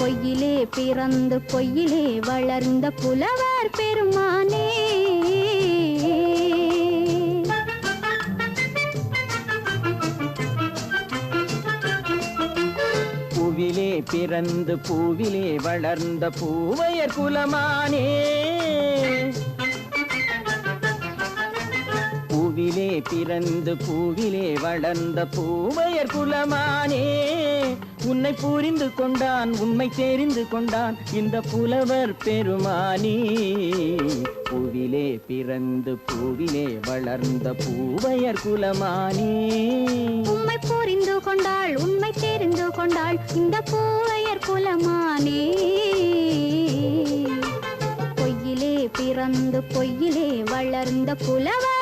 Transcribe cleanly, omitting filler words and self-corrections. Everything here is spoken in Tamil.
பொய்யிலே பிறந்து பொய்யிலே வளர்ந்த புலவர் பெருமானே. பூவிலே பிறந்து பூவிலே வளர்ந்த பூவையர் குலமானே. பூவிலே பிறந்து பூவிலே வளர்ந்த பூவையர் குலமானே. உன்னை புரிந்து கொண்டான் உண்மை தெரிந்து கொண்டான் இந்த புலவர் பெருமானே. பூவிலே பிறந்து பூவிலே வளர்ந்த பூவையர் குலமானே. உண்மை புரிந்து கொண்டாள் உண்மை தெரிந்து கொண்டாள் இந்த பூவையர் குலமானே. பொய்யிலே பிறந்து பொய்யிலே வளர்ந்த புலவர்